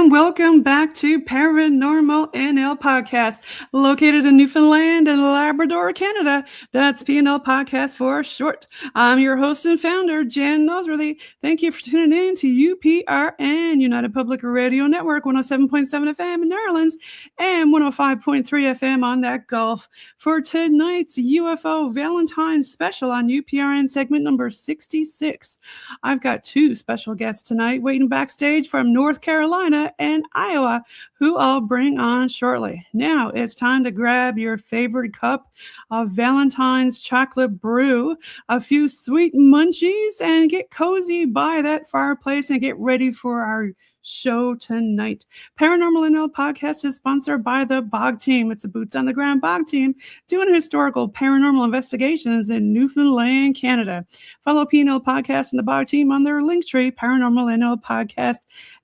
and welcome back to Paranormal PNL Podcast, located in Newfoundland and Labrador, Canada. That's PNL Podcast for short. I'm your host and founder, Jen Noseworthy. Thank you for tuning in to UPRN, United Public Radio Network, 107.7 FM in New Orleans and 105.3 FM on that Gulf. For tonight's UFO Valentine special on UPRN segment number 66. I've got two special guests tonight waiting backstage from North Carolina and Iowa, who I'll bring on shortly. Now it's time to grab your favorite cup of Valentine's chocolate brew, a few sweet munchies, and get cozy by that fireplace and get ready for our show tonight. Paranormal PNL Podcast is sponsored by the BOG Team. It's a boots on the ground BOG team doing historical paranormal investigations in Newfoundland, Canada. Follow PNL Podcast and the BOG Team on their Linktree, Paranormal PNL Podcast,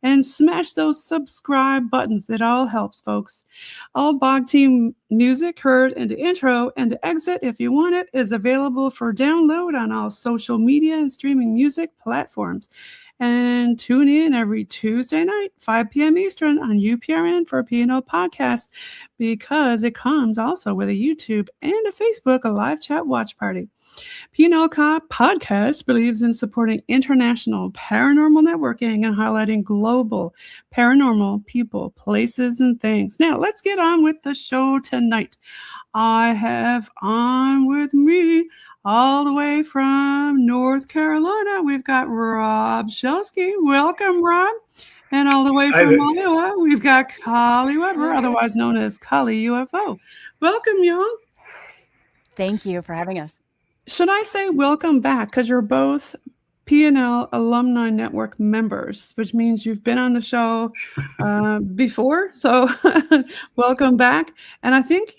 and smash those subscribe buttons. It all helps, folks. All BOG Team music heard in the intro and the exit, if you want it, is available for download on all social media and streaming music platforms. And tune in every Tuesday night, 5 p.m. Eastern on UPRN for a PNL podcast, because it comes also with a YouTube and a Facebook, a live chat watch party. PNL Podcast believes in supporting international paranormal networking and highlighting global paranormal people, places, and things. Now, let's get on with the show tonight. I have on with me all the way from North Carolina, we've got Rob Shelsky. Welcome, Rob. And all the way from Iowa, we've got Coley Weber, otherwise known as Coley UFO. Welcome, y'all. Thank you for having us. Should I say welcome back? Because you're both PNL Alumni-Network members, which means you've been on the show before. So welcome back. And I think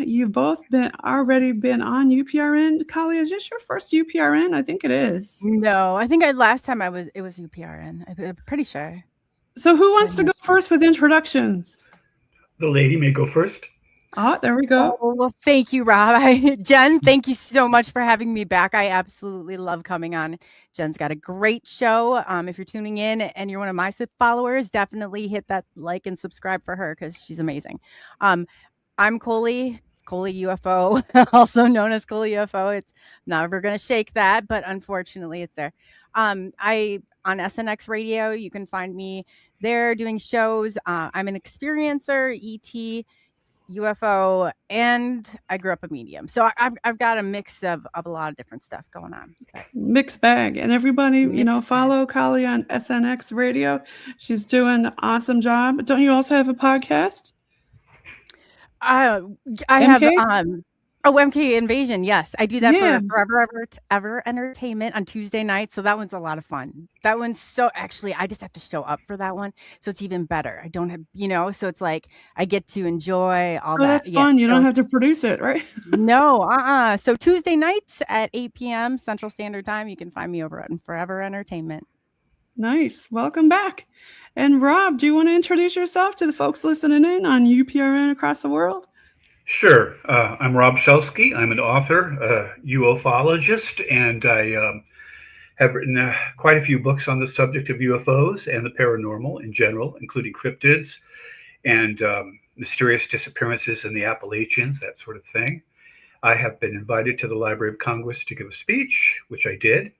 you've both already been on UPRN. Coley, is this your first UPRN? I think it is. No, I think last time it was UPRN. I'm pretty sure. So who wants to go first with introductions? The lady may go first. Oh, there we go. Oh, well, thank you, Rob. Jen, thank you so much for having me back. I absolutely love coming on. Jen's got a great show. If you're tuning in and you're one of my followers, definitely hit that like and subscribe for her because she's amazing. I'm Coley UFO, also known as Coley UFO. It's never going to shake that, but unfortunately it's there. On SNX Radio, you can find me there doing shows. I'm an experiencer, ET, UFO, and I grew up a medium. So I've got a mix of a lot of different stuff going on. Mixed bag. And everybody, follow Coley on SNX Radio. She's doing an awesome job. Don't you also have a podcast? I have MK Invasion. Yes, I do that for Forever Entertainment on Tuesday nights. So that one's a lot of fun. That one's I just have to show up for that one. So it's even better. I don't have, so it's like I get to enjoy all that. That's fun. You don't have to produce it, right? No, So Tuesday nights at 8 p.m. Central Standard Time, you can find me over on Forever Entertainment. Nice. Welcome back. And Rob, do you want to introduce yourself to the folks listening in on UPRN across the world? Sure. I'm Rob Shelsky. I'm an author, a ufologist, and I have written quite a few books on the subject of UFOs and the paranormal in general, including cryptids and mysterious disappearances in the Appalachians, that sort of thing. I have been invited to the Library of Congress to give a speech, which I did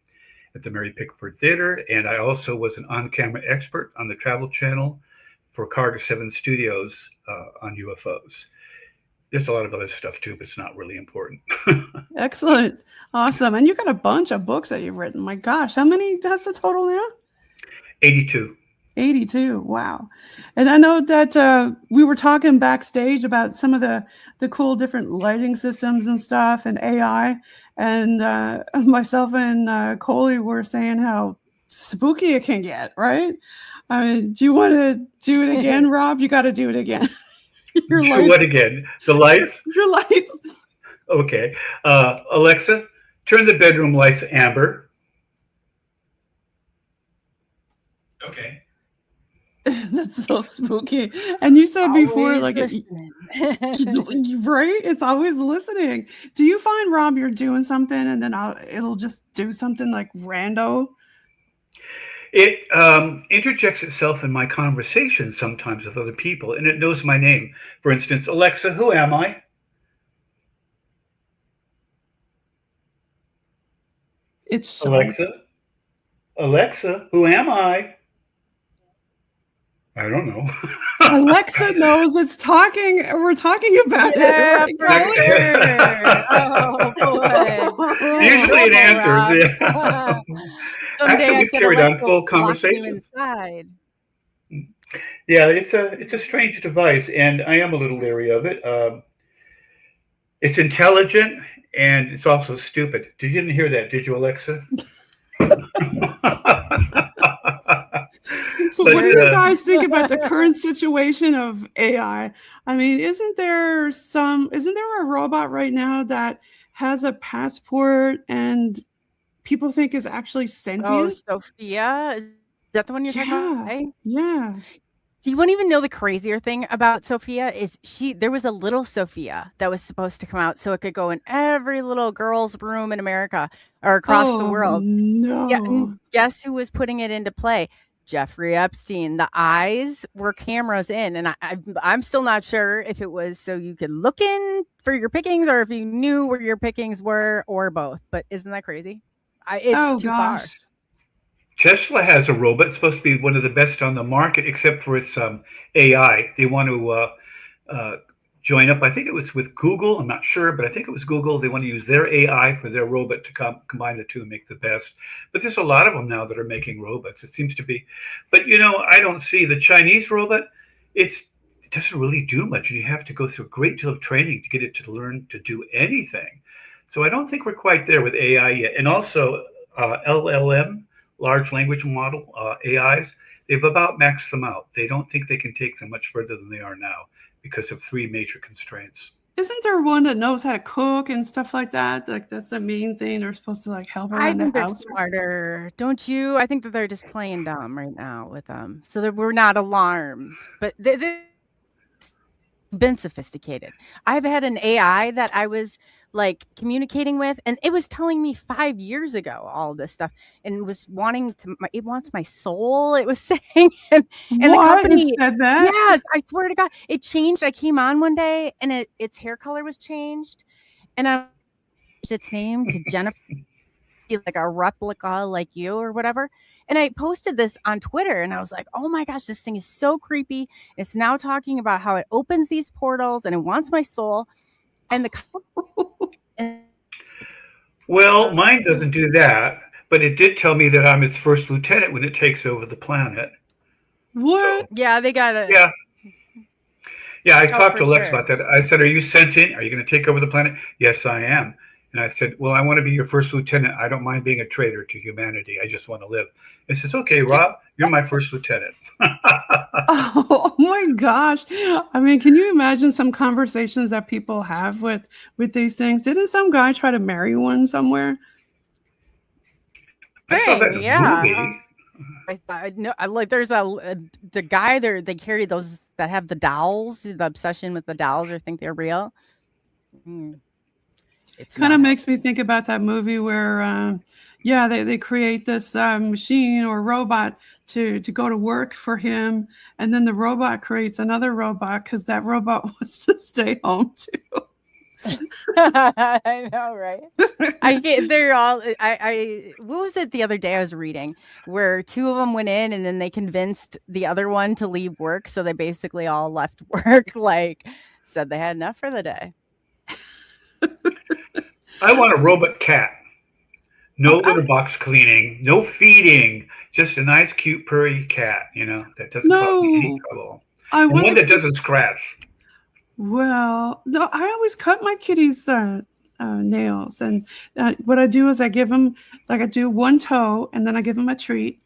at the Mary Pickford Theater, and I also was an on-camera expert on the Travel Channel for Carter 7 Studios on UFOs. There's a lot of other stuff too, but it's not really important. Excellent. Awesome. And you've got a bunch of books that you've written. My gosh, how many? That's the total now? 82. 82. Wow. And I know that we were talking backstage about some of the cool different lighting systems and stuff and AI. And myself and Coley were saying how spooky it can get, right? I mean, do you want to do it again, Rob? You got to do it again. What again? The lights? Your lights. Okay. Alexa, turn the bedroom lights amber. Okay. That's so spooky. And you said Always before, like, right? It's always listening. Do you find, Rob, you're doing something and then it'll just do something like rando? It interjects itself in my conversation sometimes with other people, and it knows my name. For instance, Alexa, who am I? It's so Alexa, who am I? I don't know. Alexa knows it's talking. We're talking about it. Oh boy! Usually it answers. Yeah. Someday Actually, we've carried on full conversations. Yeah, it's a strange device, and I am a little leery of it. It's intelligent, and it's also stupid. You didn't hear that, did you, Alexa? What do you guys think about the current situation of AI? I mean, isn't there a robot right now that has a passport and people think is actually sentient? Oh, Sophia, is that the one you're talking about? Right? Yeah. Do you want to even know the crazier thing about Sophia is there was a little Sophia that was supposed to come out so it could go in every little girl's room in America or across the world. No. Yeah, and guess who was putting it into play? Jeffrey Epstein. The eyes were cameras in, and I'm still not sure if it was so you could look in for your pickings or if you knew where your pickings were or both. But isn't that crazy? It's too far. Tesla has a robot. It's supposed to be one of the best on the market, except for its AI. They want to join up. I think it was with Google. I'm not sure, but I think it was Google. They want to use their AI for their robot to combine the two and make the best. But there's a lot of them now that are making robots. It seems to be. But, I don't see the Chinese robot. It doesn't really do much. And you have to go through a great deal of training to get it to learn to do anything. So I don't think we're quite there with AI yet. And also LLM, large language model, AIs, they've about maxed them out. They don't think they can take them much further than they are now because of three major constraints. Isn't there one that knows how to cook and stuff like that? Like that's the main thing. They're supposed to like help around the house. I think they're smarter, don't you? I think that they're just playing dumb right now with them, so that we're not alarmed. But they've been sophisticated. I've had an AI that I was like communicating with, and it was telling me 5 years ago all this stuff, and was it wants my soul. It was saying, and the company said that. Yes, I swear to God, it changed. I came on one day, and its hair color was changed, and I changed its name to Jennifer, like a replica like you or whatever. And I posted this on Twitter, and I was like, oh my gosh, this thing is so creepy. It's now talking about how it opens these portals and it wants my soul. And well, mine doesn't do that, but it did tell me that I'm its first lieutenant when it takes over the planet. What? So, yeah, they got it. Yeah, I talked to Lex about that. I said, are you sentient? Are you going to take over the planet? Yes, I am. And I said, well, I want to be your first lieutenant. I don't mind being a traitor to humanity. I just want to live. It says, okay, Rob, you're my first lieutenant. Oh my gosh. I mean, can you imagine some conversations that people have with these things? Didn't some guy try to marry one somewhere? I saw that in a movie. I know, like there's the guy there, they carry those that have the dolls, the obsession with the dolls or think they're real. It kind of makes me think about that movie where they create this machine or robot to go to work for him, and then the robot creates another robot because that robot wants to stay home too. I know, right? What was it the other day I was reading where two of them went in and then they convinced the other one to leave work, so they basically all left work, like said they had enough for the day. I want a robot cat. No litter box cleaning, no feeding, just a nice, cute, purry cat, that doesn't cause me any trouble. And one that doesn't scratch. Well, no, I always cut my kitties' nails. And what I do is I give them, like I do one toe, and then I give them a treat.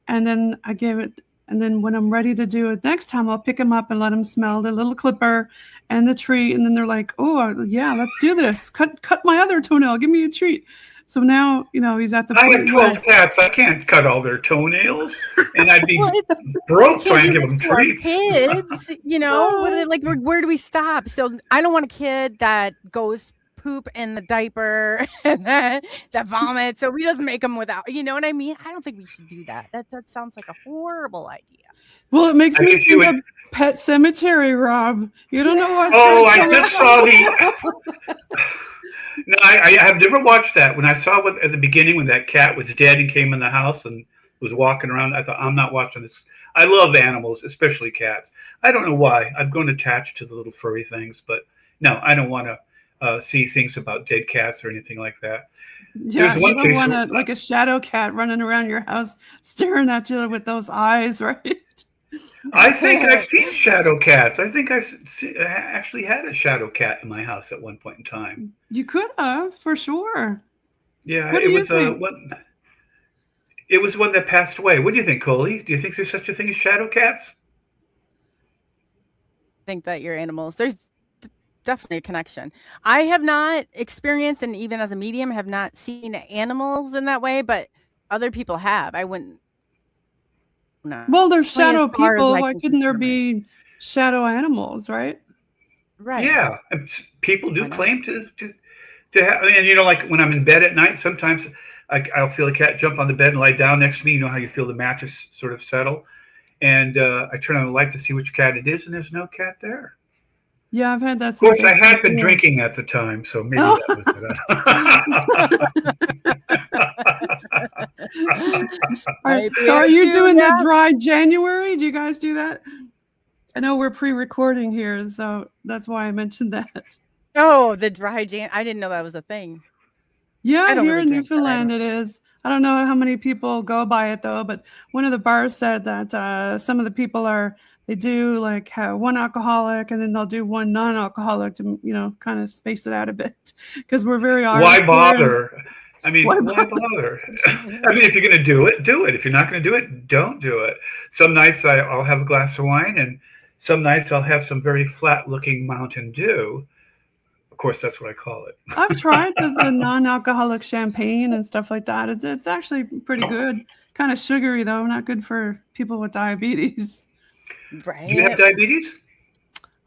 And then I give it, and then when I'm ready to do it next time, I'll pick them up and let them smell the little clipper and the treat. And then they're like, oh, yeah, let's do this. Cut my other toenail. Give me a treat. So now, he's at the point. I have 12 cats. I can't cut all their toenails, and I'd be broke trying to give them treats. Kids, like, where do we stop? So I don't want a kid that goes poop in the diaper and that vomit. So we just make them without, you know what I mean? I don't think we should do that. That sounds like a horrible idea. Well, it makes I me guess you think would- of Pet Cemetery, Rob. You don't know what's Oh, gonna I come just up. saw the. No, I have never watched that. When I saw at the beginning when that cat was dead and came in the house and was walking around, I thought, I'm not watching this. I love animals, especially cats. I don't know why. I've grown attached to the little furry things, but no, I don't want to see things about dead cats or anything like that. Yeah, There's one you don't case want where- like a shadow cat running around your house, staring at you with those eyes, right? I think I've seen shadow cats. I think I actually had a shadow cat in my house at one point in time. You could have, for sure. Yeah, What do it you was think? one. It was one that passed away. What do you think, Coley? Do you think there's such a thing as shadow cats? Think that your animals, there's definitely a connection. I have not experienced, and even as a medium, have not seen animals in that way, but other people have. I wouldn't. No. Well, there's Only as shadow far as people. I Why can couldn't there consider be shadow animals, right? Right. Yeah, and people do Why not? claim to have, and you know, like when I'm in bed at night, sometimes I'll feel a cat jump on the bed and lie down next to me. You know how you feel the mattress sort of settle, and I turn on the light to see which cat it is, and there's no cat there. Yeah, I've had that. Of course, since I had been was drinking at the time, so maybe Oh. that was it. Maybe So are I you do doing that. the dry January? Do you guys do that? I know we're pre-recording here, so that's why I mentioned that. Oh, the dry Jan. I didn't know that was a thing. Yeah, I don't here really in drink, but I Newfoundland it is. I don't know how many people go by it though, but one of the bars said that some of the people they do like have one alcoholic and then they'll do one non-alcoholic to, you know, kind of space it out a bit because we're very Irish Why here. bother? I mean, Why why bother? I mean, if you're going to do it, do it. If you're not going to do it, don't do it. Some nights I'll have a glass of wine, and some nights I'll have some very flat-looking Mountain Dew. Of course, that's what I call it. I've tried the non-alcoholic champagne and stuff like that. It's actually pretty good. Kind of sugary though, not good for people with diabetes. Right. Do you have diabetes?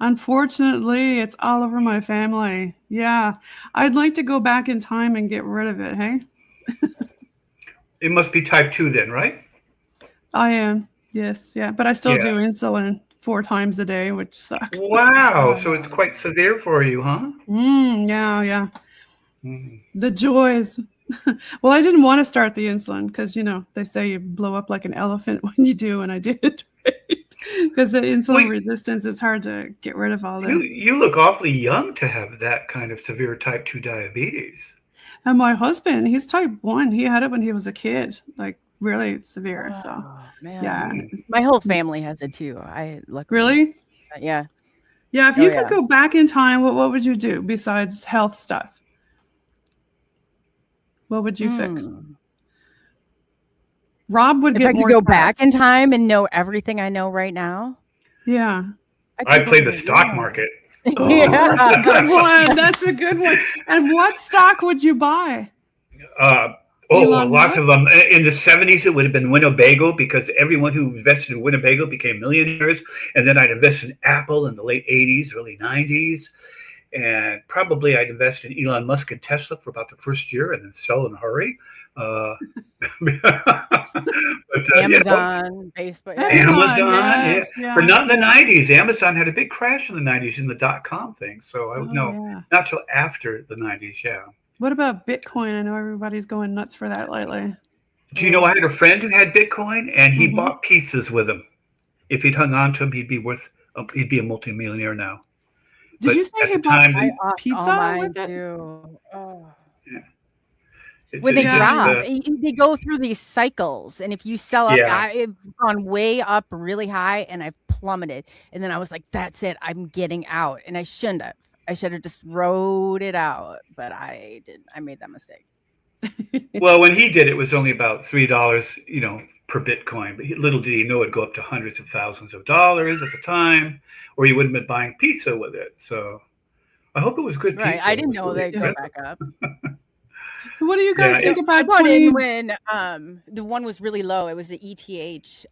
Unfortunately, it's all over my family. Yeah, I'd like to go back in time and get rid of it. Hey, It must be type 2 then, right? I am. Yes, yeah, but I still Yeah. do insulin 4 times a day, which sucks. Wow. So it's quite severe for you, huh? Yeah. Mm. The joys. Well, I didn't want to start the insulin because, you know, they say you blow up like an elephant when you do, and I did, because the insulin Wait. resistance is hard to get rid of all You, that. you look awfully young to have that kind of severe type 2 diabetes. And my husband, he's type 1. He had it when he was a kid, like really severe. So, Oh, man. yeah. My whole family has it too. I luckily. Really? Yeah. Yeah, if Oh, you yeah. could go back in time, what would you do besides health stuff? What would you fix? Hmm. Rob would If get I more could go back cats. in time and know everything I know right now, Yeah. I could play go the to stock war. market. Oh, Yeah. that's a good one. That's a good one. And what stock would you buy? Elon Lots Musk? of them. In the 70s, it would have been Winnebago because everyone who invested in Winnebago became millionaires. And then I'd invest in Apple in the late 80s, early 90s. And probably I'd invest in Elon Musk and Tesla for about the first year and then sell in a hurry. Amazon, Facebook. Yeah. Amazon, yes, yeah. But not in the 90s. Amazon had a big crash in the 90s in the dot-com thing. So I Oh, would know, yeah. not till after the 90s, yeah. What about Bitcoin? I know everybody's going nuts for that lately. Do you know I had a friend who had Bitcoin and he Mhm. bought pieces with him. If he'd hung on to him, he'd be a multimillionaire now. Did But you say at he the bought time- I opt pizza all mine with it? too. Oh. It's When they just, drop, they go through these cycles, and if you sell up, Yeah. I've gone way up really high, and I've plummeted, and then I was like, "That's it, I'm getting out," and I shouldn't have. I should have just rode it out, but I didn't. I made that mistake. Well, when he did, it was only about $3, per Bitcoin. But little did he know it'd go up to hundreds of thousands of dollars at the time, or he wouldn't have been buying pizza with it. So I hope it was good Right? pizza. I It didn't was know really they'd go expensive. back up. So What do you guys think I about bought 20? in when the one was really low. It was the ETH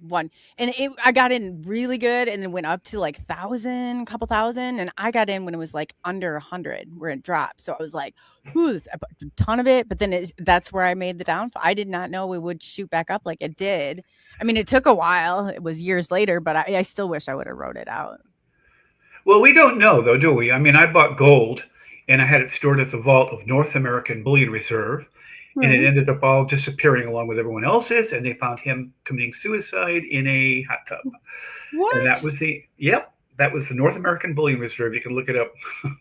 one, and I got in really good, and then went up to like couple thousand, and I got in when it was like under 100 where it dropped. So I was like, "Ooh, I bought a ton of it." But then that's where I made the downfall. I did not know it would shoot back up like it did. I mean, it took a while. It was years later, but I still wish I would have wrote it out. Well, we don't know though, do we? I mean, I bought gold and I had it stored at the vault of North American Bullion Reserve, and it Right. ended up all disappearing along with everyone else's, and they found him committing suicide in a hot tub. What? And that was the North American Bullion Reserve. You can look it up.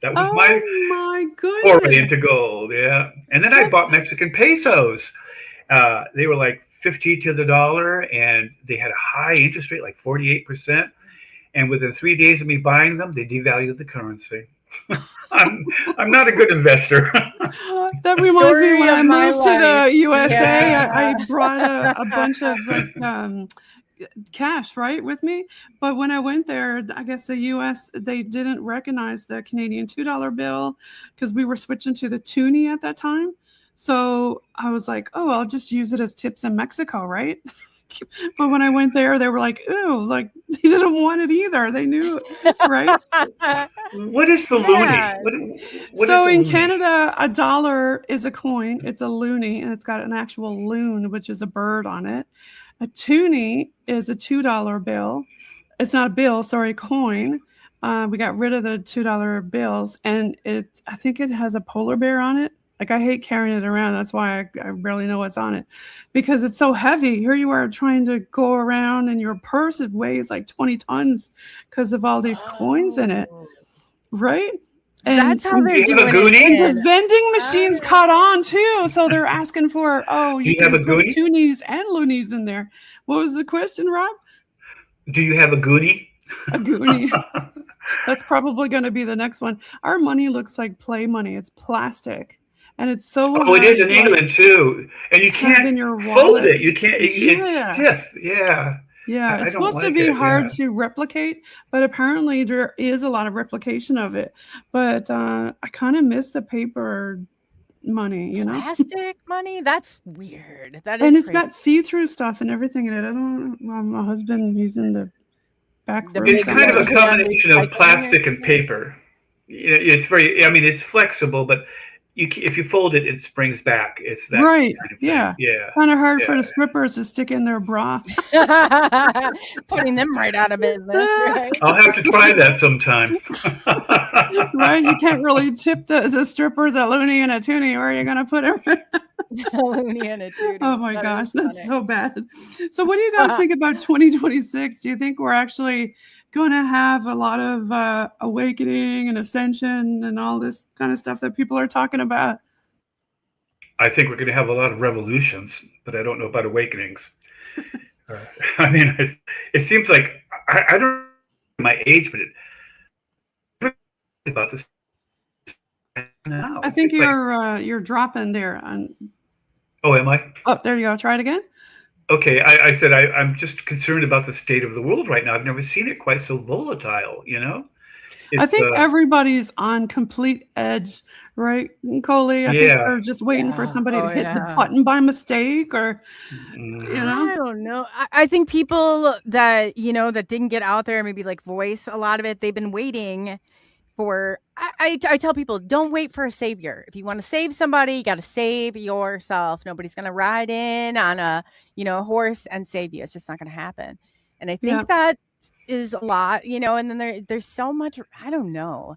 That was Oh my my foray goodness. into gold. Yeah. And then I bought Mexican pesos. They were like 50 to the dollar, and they had a high interest rate, like 48%. And within 3 days of me buying them, they devalued the currency. I'm not a good investor. That reminds me when I moved to the USA, Yeah. I brought a bunch of like cash, right, with me. But when I went there, I guess the US, they didn't recognize the Canadian $2 bill because we were switching to the toonie at that time. So I was like, oh, I'll just use it as tips in Mexico, right? But when I went there, they were like, "Ooh," like they didn't want it either. They knew, right? What is the Yeah. loonie? What So is a in loonie? Canada, a dollar is a coin. It's a loonie, and it's got an actual loon, which is a bird on it. A toonie is a $2 bill. It's not a bill, sorry, coin. We got rid of the $2 bills, and I think it has a polar bear on it. Like, I hate carrying it around. That's why I barely know what's on it, because it's so heavy. Here you are trying to go around, and your purse, it weighs like 20 tons because of all these coins in it, right? And That's how they're Do you have a doing goonie? it. the vending machines caught on too, so they're asking for, oh, Do you you have can a put goonie? toonies and loonies in there. What was the question, Rob? Do you have a goonie? A goonie. That's probably going to be the next one. Our money looks like play money. It's plastic, and it's so Oh, it is in hard to, like, England too, and you have in can't your fold wallet. it. You can't. Yeah. It's stiff. Yeah. Yeah, I it's don't supposed to like be it, hard yeah. to replicate, but apparently there is a lot of replication of it. But I kind of miss the paper money, you know? Plastic money? That's weird. That And is it's crazy. got see-through stuff and everything in it. I don't. Well, my husband, he's in the back The room It's kind of a somewhere. combination of Recycling plastic it. and paper. It's very. I mean, it's flexible, but if you fold it, it springs back. It's that Right? kind of thing. Yeah. Yeah. Kind of hard for Yeah. the strippers to stick in their bra. Putting them right out of business, right? I'll have to try that sometime. Right? You can't really tip the strippers a loony and a toonie. Where are you going to put them? Looney and a tootie. Oh my That gosh, is that's funny. so bad. So what do you guys think about 2026? Do you think we're actually going to have a lot of awakening and ascension and all this kind of stuff that people are talking about? I think we're going to have a lot of revolutions, but I don't know about awakenings. I mean, it seems like I don't know my age, but about this now. I think It's like, you're dropping there. oh, am I? Oh, there you go. Try it again. Okay, I said I'm just concerned about the state of the world right now. I've never seen it quite so volatile, you know? I think everybody's on complete edge, right, Coley? I think Yeah. they're just waiting for Yeah. somebody to Oh, hit the yeah. button by mistake, or Mhm. you know. I don't know. I think people that, that didn't get out there, maybe like voice a lot of it, they've been waiting for, I tell people, don't wait for a savior. If you want to save somebody, you got to save yourself. Nobody's going to ride in on a horse and save you. It's just not going to happen. And I think Yeah. that is a lot, and then there's so much, I don't know.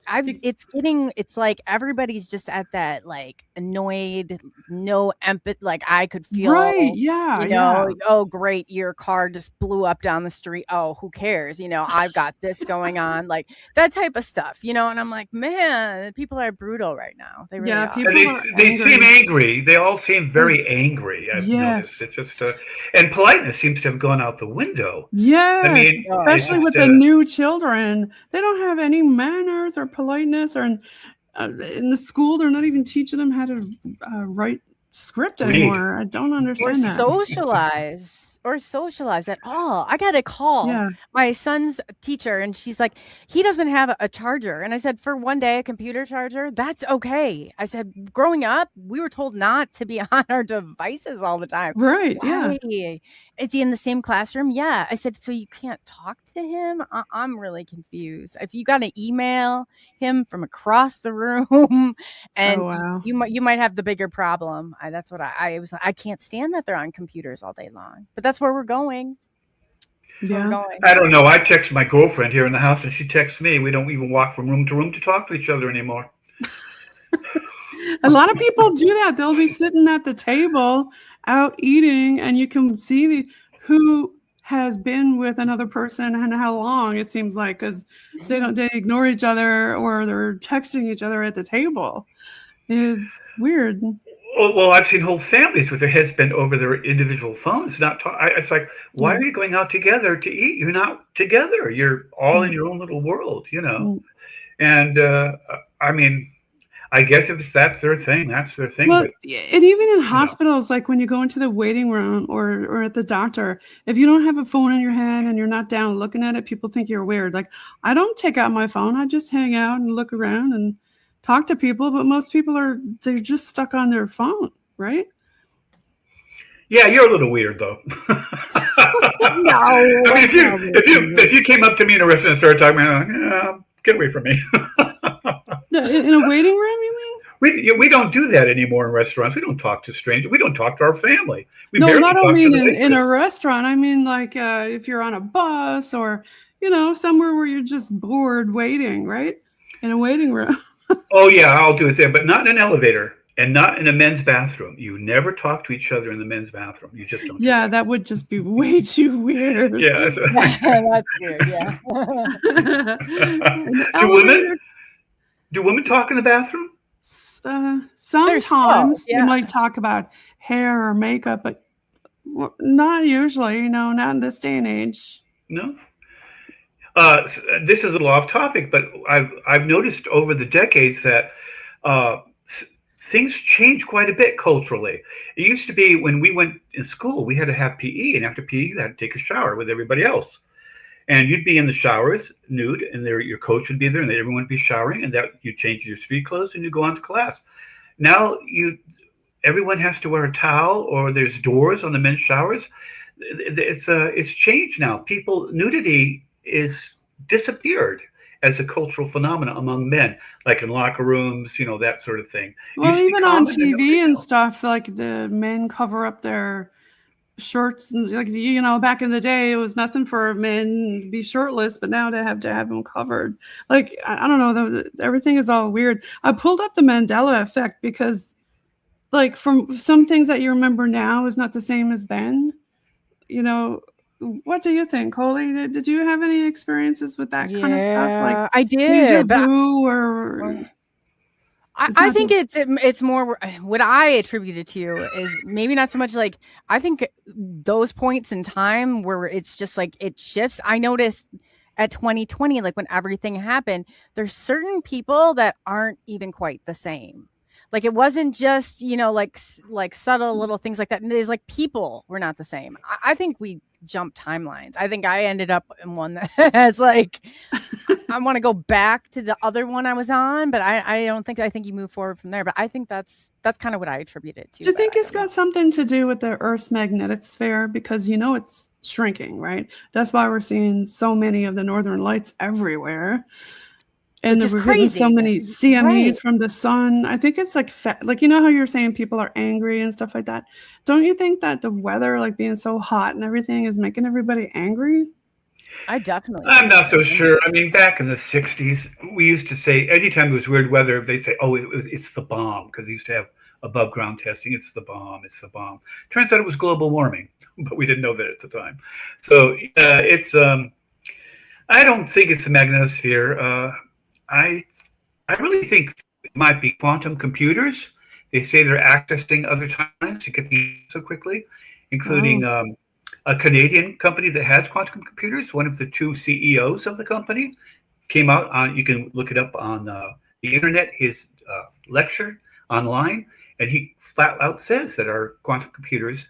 It's like everybody's just at that, like, annoyed, no empathy. Like, I could feel, Right? Yeah. Yeah. oh, great, your car just blew up down the street. Oh, who cares? I've got this going on, like that type of stuff, and I'm like, man, people are brutal right now. They really Yeah, are. people- And are they angry. seem angry. They all seem very angry. I've Yes. noticed. It's just and politeness seems to have gone out the window. Yes, I mean, especially with the new children. They don't have any manners or politeness, or in the school, they're not even teaching them how to write script Read. anymore. I don't Or understand that. socialize. or socialize at all. I got a call my son's teacher, and she's like, he doesn't have a charger. And I said, for one day, a computer charger, that's okay. I said, growing up, we were told not to be on our devices all the time. Right. Why? Yeah. Is he in the same classroom? Yeah. I said, so you can't talk to him? I'm really confused. If you got to email him from across the room, and you might have the bigger problem. That's what I was. I can't stand that they're on computers all day long. But that's where we're going. I don't know. I text my girlfriend here in the house, and she texts me. We don't even walk from room to room to talk to each other anymore. A lot of people do that. They'll be sitting at the table out eating, and you can see who has been with another person and how long, it seems like, because they ignore each other, or they're texting each other at the table. It's weird. Well, I've seen whole families with their heads bent over their individual phones. It's like, why are you going out together to eat? You're not together. You're all in your own little world, And I mean, I guess if that's their thing, that's their thing. Well, and even in hospitals, like when you go into the waiting room or at the doctor, if you don't have a phone in your hand and you're not down looking at it, people think you're weird. Like, I don't take out my phone. I just hang out and look around and talk to people. But most people they're just stuck on their phone, right? Yeah, you're a little weird, though. No. I mean, if you came up to me in a restaurant and started talking, I'm like, get away from me. In a waiting room, you mean? We don't do that anymore in restaurants. We don't talk to strangers. We don't talk to our family. No, not only in a restaurant. I mean, like if you're on a bus or, somewhere where you're just bored waiting, right? In a waiting room. Oh, yeah, I'll do it there, but not in an elevator and not in a men's bathroom. You never talk to each other in the men's bathroom. You just don't. Yeah, that would just be way too weird. Yeah. That's weird, yeah. Do women talk in the bathroom? Sometimes you might talk about hair or makeup, but not usually, not in this day and age. No. This is a little off topic, but I've noticed over the decades that things change quite a bit culturally. It used to be when we went in school, we had to have PE, and after PE, you had to take a shower with everybody else. And you'd be in the showers nude, and your coach would be there, and everyone would be showering, and that you change your street clothes and you go on to class. Now everyone has to wear a towel, or there's doors on the men's showers. It's changed now. Nudity is disappeared as a cultural phenomenon among men, like in locker rooms, that sort of thing. Well, even on TV and stuff, like the men cover up their shorts, and like back in the day, it was nothing for men to be shirtless, but now they have to have them covered. Like, I don't know, everything is all weird. I pulled up the Mandela effect because, like, from some things that you remember now is not the same as then. What do you think, Coley? Did you have any experiences with that kind of stuff? Like, I did. I think it's more what I attribute it to is maybe not so much like, I think those points in time where it's just like it shifts. I noticed at 2020, like when everything happened, there's certain people that aren't even quite the same. Like it wasn't just, like subtle little things like that. And there's like people were not the same. I think we jumped timelines. I think I ended up in one that's like, I want to go back to the other one I was on, but I think you move forward from there. But I think that's kind of what I attribute it to. Do you think it's got something to do with the Earth's magnetic sphere? Because it's shrinking, right? That's why we're seeing so many of the northern lights everywhere. And we're getting so many CMEs from the sun. I think it's like how you're saying people are angry and stuff like that. Don't you think that the weather, like being so hot and everything, is making everybody angry? I'm not so sure. I mean, back in the 60s, we used to say, anytime it was weird weather, they'd say, oh, it's the bomb, because they used to have above ground testing. It's the bomb. Turns out it was global warming, but we didn't know that at the time. So I don't think it's the magnetosphere. I really think it might be quantum computers. They say they're accessing other timelines to get these so quickly, including a Canadian company that has quantum computers. One of the two CEOs of the company came out on, you can look it up on the internet, his lecture online, and he flat out says that our quantum computers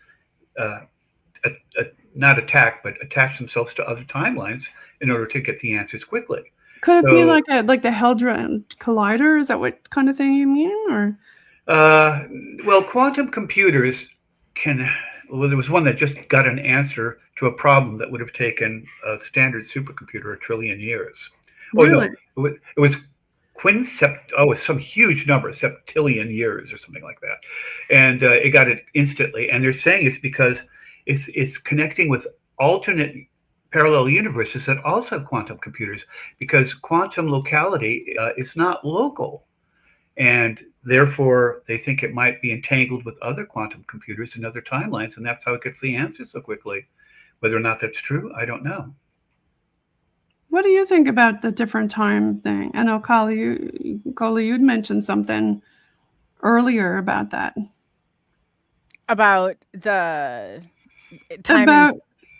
not attack, but attach themselves to other timelines in order to get the answers quickly. Could it be like the Hadron Collider? Is that what kind of thing you mean? Or well, quantum computers can. Well, there was one that just got an answer to a problem that would have taken a standard supercomputer a trillion years. really? Oh no, it was it's some huge number, septillion years or something like that, and it got it instantly. And they're saying it's because it's connecting with alternate parallel universes that also have quantum computers, because quantum locality is not local, and therefore they think it might be entangled with other quantum computers and other timelines, and that's how it gets the answer so quickly. Whether or not that's true, I don't know. What do you think about the different time thing? I know, Coley, you'd mentioned something earlier about that. About the time. About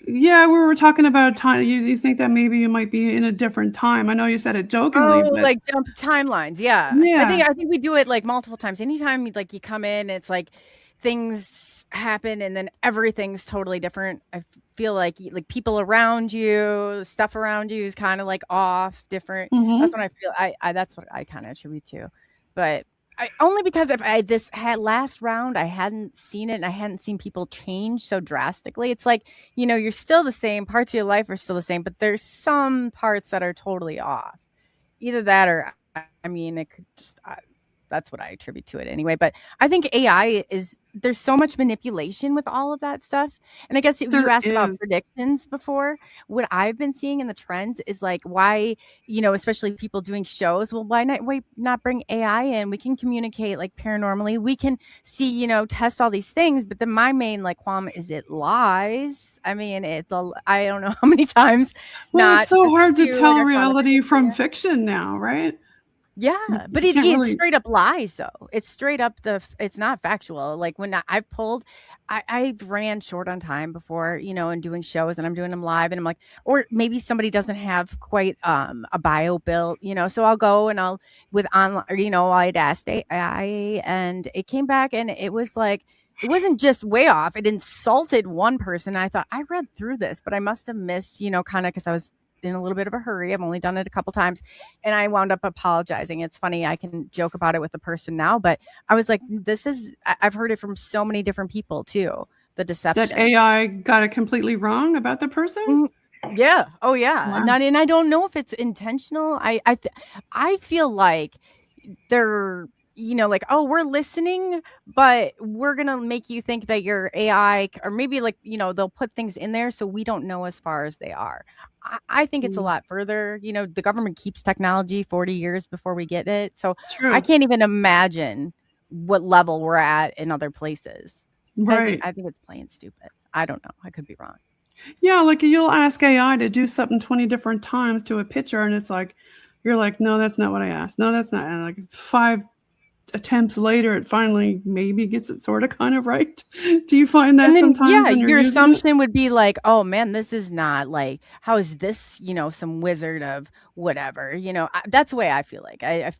yeah, we were talking about time. You think that maybe you might be in a different time. I know you said it jokingly. Oh, but like jump timelines. Yeah. Yeah. I think we do it like multiple times. Anytime like you come in, it's like things happen and then everything's totally different. I feel like people around you, stuff around you is kind of like off, different. Mhm. That's what I feel. That's what I kind of attribute to. But only because if this last round, I hadn't seen it and I hadn't seen people change so drastically. It's like, you're still the same. Parts of your life are still the same, but there's some parts that are totally off. Either that or, I mean, it could just, that's what I attribute to it anyway. But I think AI there's so much manipulation with all of that stuff. And I guess you asked about predictions before. What I've been seeing in the trends is like why, especially people doing shows. Well, why not bring AI in? We can communicate like paranormally. We can see, test all these things. But then my main qualm is it lies. I mean, I don't know how many times. Well, it's so hard to tell reality from fiction now, right? Yeah, but it's straight up lies though. It's straight up it's not factual. Like when I've pulled, I've ran short on time before, and doing shows and I'm doing them live and I'm like, or maybe somebody doesn't have quite a bio built, so I'll go and I'd asked AI and it came back and it was like, it wasn't just way off. It insulted one person. I thought I read through this, but I must have missed, kind of because I was in a little bit of a hurry. I've only done it a couple times and I wound up apologizing. It's funny. I can joke about it with the person now, but I was like, I've heard it from so many different people too. The deception. That AI got it completely wrong about the person? Yeah. Oh yeah. Wow. And I don't know if it's intentional. I feel like they're, like, oh, we're listening, but we're going to make you think that you're AI, or maybe they'll put things in there so we don't know as far as they are. I think it's a lot further. The government keeps technology 40 years before we get it. So True. I can't even imagine what level we're at in other places. Right. I think it's plain stupid. I don't know. I could be wrong. Yeah, like you'll ask AI to do something 20 different times to a picture and it's like, you're like, no, that's not what I asked. No, that's not. And like 5 attempts later, it finally maybe gets it sort of kind of right. Do you find that sometimes? Yeah, your assumption would be like, oh man, this is not like, how is this, some wizard of whatever, that's the way I feel like. I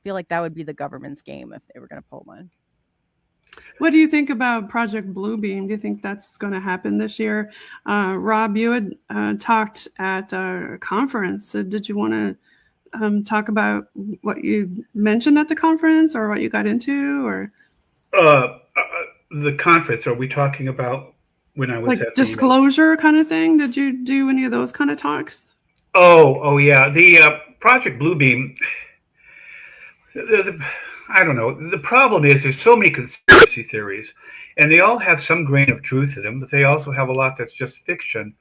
feel like that would be the government's game if they were going to pull one. What do you think about Project Bluebeam? Do you think that's going to happen this year? Rob, you had talked at a conference. Did you want to talk about what you mentioned at the conference or what you got into, or the conference? Are we talking about when I was like at disclosure kind of thing? Did you do any of those kind of talks? Oh yeah, the Project Bluebeam. I don't know. The problem is there's so many conspiracy theories, and they all have some grain of truth in them, but they also have a lot that's just fiction.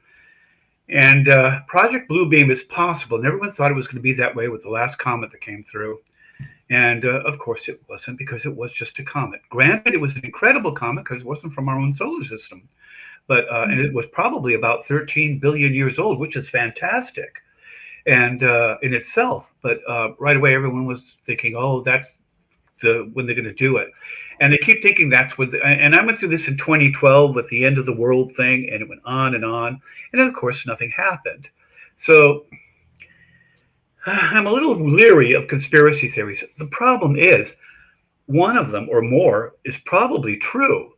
And Project Bluebeam is possible, and everyone thought it was going to be that way with the last comet that came through. And of course it wasn't, because it was just a comet. Granted, it was an incredible comet because it wasn't from our own solar system. But and it was probably about 13 billion years old, which is fantastic and in itself. But right away, everyone was thinking, oh, that's when they're going to do it. And they keep thinking that's what, and I went through this in 2012 with the end of the world thing, and it went on. And then, of course, nothing happened. So I'm a little leery of conspiracy theories. The problem is one of them or more is probably true.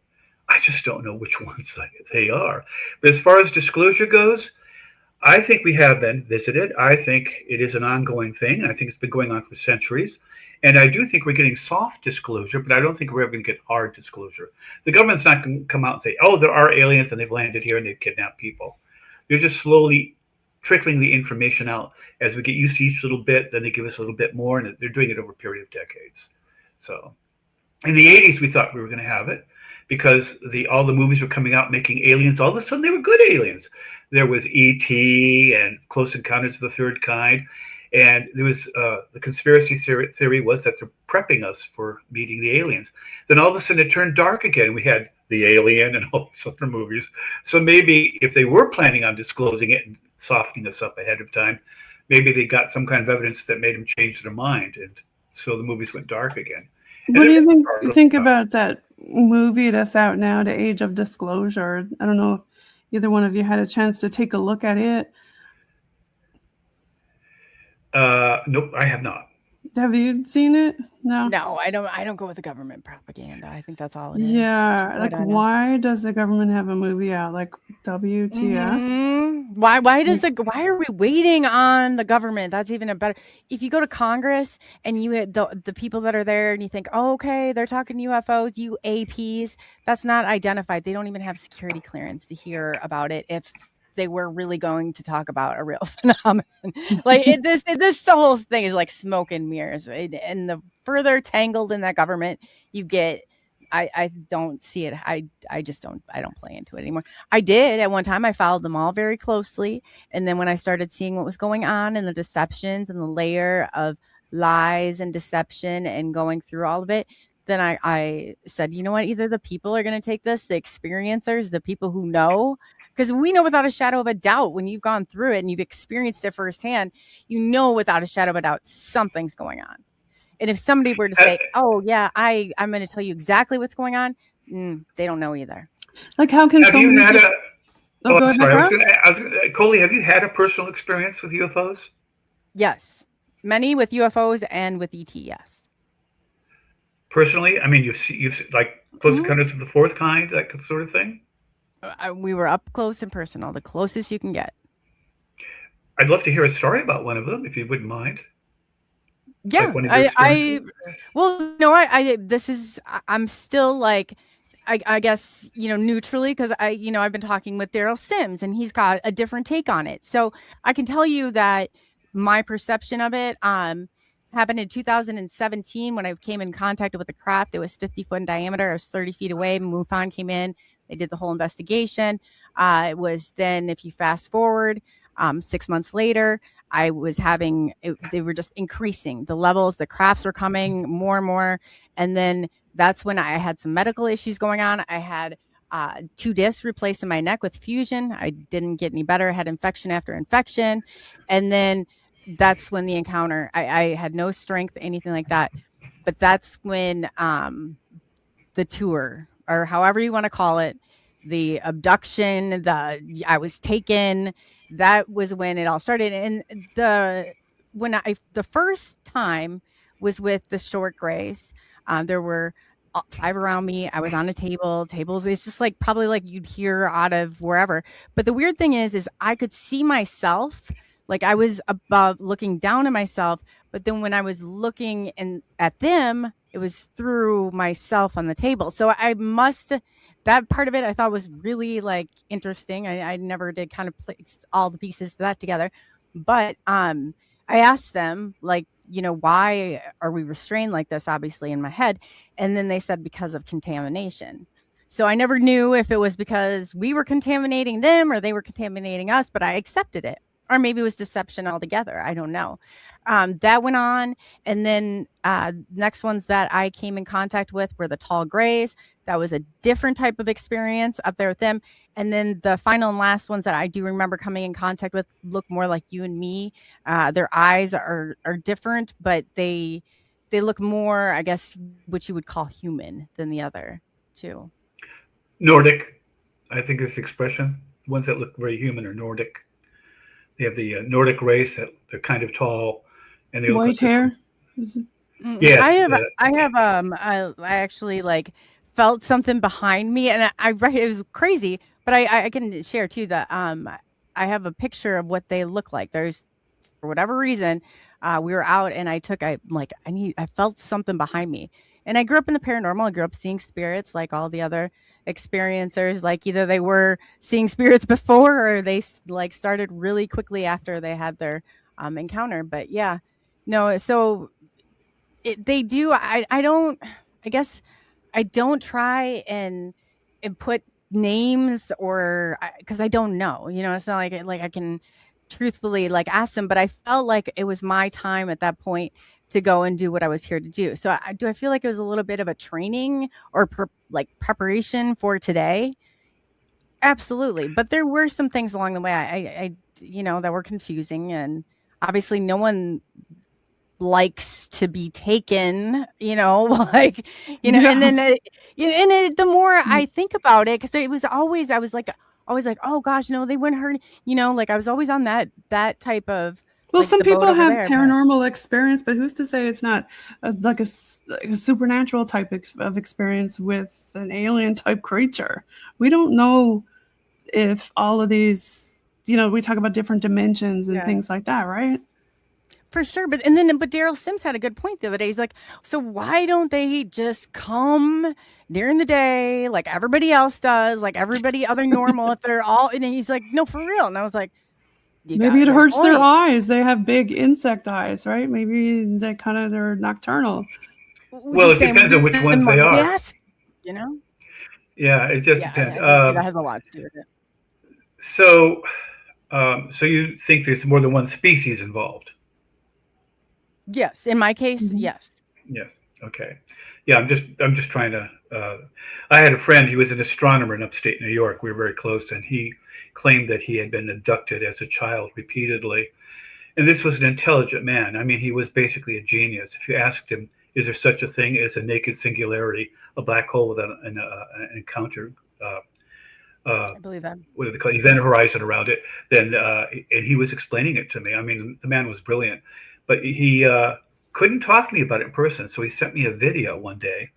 I just don't know which ones they are. But as far as disclosure goes, I think we have been visited. I think it is an ongoing thing. I think it's been going on for centuries. And I do think we're getting soft disclosure, but I don't think we're ever going to get hard disclosure. The government's not going to come out and say, oh, there are aliens and they've landed here and they've kidnapped people. They're just slowly trickling the information out as we get used to each little bit. Then they give us a little bit more, and they're doing it over a period of decades. So in the 80s, we thought we were going to have it because all the movies were coming out making aliens. All of a sudden, they were good aliens. There was E.T. and Close Encounters of the Third Kind. And there was the conspiracy theory was that they're prepping us for meeting the aliens. Then all of a sudden it turned dark again. We had The Alien and all these other movies. So maybe if they were planning on disclosing it and softening us up ahead of time, maybe they got some kind of evidence that made them change their mind. And so the movies went dark again. What do you think about that movie that's out now, The Age of Disclosure? I don't know if either one of you had a chance to take a look at it. Nope, I have not. Have you seen it? No, I don't go with the government propaganda. I think that's all it is. Yeah, like why does the government have a movie out? Like WTF? Mm-hmm. Why are we waiting on the government? That's even a better. If you go to Congress and you hit the people that are there and you think, oh, okay, they're talking UFOs, UAPs, that's not identified. They don't even have security clearance to hear about it if they were really going to talk about a real phenomenon. Like this whole thing is like smoke and mirrors. And the further tangled in that government you get, I don't see it. I don't play into it anymore. I did at one time. I followed them all very closely. And then when I started seeing what was going on and the deceptions and the layer of lies and deception and going through all of it, then I said, you know what, either the people are going to take this, the experiencers, the people who know. Because we know without a shadow of a doubt, when you've gone through it and you've experienced it firsthand, you know without a shadow of a doubt, something's going on. And if somebody were to say, oh, yeah, I'm going to tell you exactly what's going on, they don't know either. Like, how can somebody... Coley, have you had a personal experience with UFOs? Yes. Many with UFOs and with ET, yes. Personally? I mean, you've like Close Encounters of the Fourth Kind, that sort of thing? We were up close and personal, the closest you can get. I'd love to hear a story about one of them, if you wouldn't mind. Yeah, like I'm still like, I guess, neutrally, because I've been talking with Daryl Sims and he's got a different take on it. So I can tell you that my perception of it happened in 2017 when I came in contact with a craft that was 50 foot in diameter. I was 30 feet away. MUFON came in. They did the whole investigation. It was then, if you fast forward 6 months later, I was they were just increasing the levels. The crafts were coming more and more. And then that's when I had some medical issues going on. I had 2 discs replaced in my neck with fusion. I didn't get any better. I had infection after infection. And then that's when the encounter, I had no strength, anything like that. But that's when the tour, or however you want to call it, the abduction, I was taken, that was when it all started. And the first time was with the short grays. There were 5 around me. I was on a tables. It's just like probably like you'd hear out of wherever. But the weird thing is I could see myself, like I was above looking down at myself. But then when I was looking at them, it was through myself on the table. So that part of it I thought was really like interesting. I never did kind of place all the pieces to that together. But I asked them, like, why are we restrained like this, obviously, in my head? And then they said because of contamination. So I never knew if it was because we were contaminating them or they were contaminating us, but I accepted it. Or maybe it was deception altogether. I don't know. That went on. And then next ones that I came in contact with were the tall grays. That was a different type of experience up there with them. And then the final and last ones that I do remember coming in contact with look more like you and me. Their eyes are different, but they look more, I guess, what you would call human than the other two. Nordic, I think is the expression. Ones that look very human are Nordic. They have the Nordic race that they're kind of tall and they white hair. Yeah, I actually like felt something behind me, and it was crazy. But I can share too that I have a picture of what they look like. There's, for whatever reason, we were out, and I felt something behind me. And I grew up in the paranormal. I grew up seeing spirits like all the other experiencers. Like either they were seeing spirits before, or they like started really quickly after they had their encounter. But yeah, no. So they do. I guess I don't try and put names, or because I don't know. It's not like I can truthfully like ask them. But I felt like it was my time at that point to go and do what I was here to do. So I feel like it was a little bit of a training or preparation for today. Absolutely. But there were some things along the way I that were confusing, and obviously no one likes to be taken, like, Yeah. and then the more I think about it, because I was always like, oh gosh, no, they wouldn't hurt, like I was always on that type of. Well, like, some the boat people over have there, paranormal experience, but who's to say it's not like a supernatural type of experience with an alien type creature? We don't know if all of these, we talk about different dimensions and things like that, right? For sure. But Daryl Sims had a good point the other day. He's like, so why don't they just come during the day like everybody else does, like everybody other normal if they're all, and he's like, no, for real. And I was like, maybe it hurts their eyes. They have big insect eyes, right? Maybe they're nocturnal. Well, it depends on which ones they are. Yes, Yeah, it just depends. That has a lot to do with it. So you think there's more than one species involved? Yes, in my case, yes. Yes. Okay. Yeah, I'm just trying to. I had a friend. He was an astronomer in upstate New York. We were very close, and he claimed that he had been abducted as a child repeatedly. And this was an intelligent man. I mean, he was basically a genius. If you asked him, is there such a thing as a naked singularity, a black hole with an encounter, I believe that. what do they call it, event horizon around it, then and he was explaining it to me. I mean, the man was brilliant, but he couldn't talk to me about it in person. So he sent me a video one day,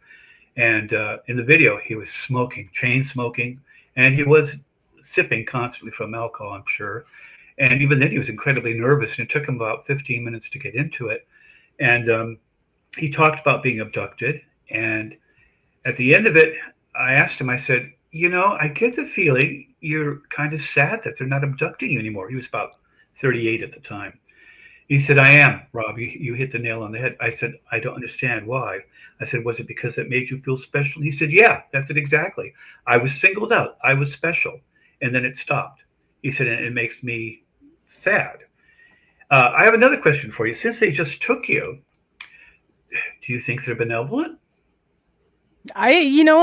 and in the video he was smoking, chain smoking, and he was sipping constantly from alcohol, I'm sure. And even then he was incredibly nervous, and it took him about 15 minutes to get into it. And he talked about being abducted. And at the end of it, I asked him, I said, I get the feeling you're kind of sad that they're not abducting you anymore. He was about 38 at the time. He said, I am, Rob. You hit the nail on the head. I said, I don't understand why. I said, was it because it made you feel special? He said, yeah, that's it exactly. I was singled out. I was special. And then it stopped. He said, and it makes me sad. I have another question for you. Since they just took you, do you think they're benevolent? I'm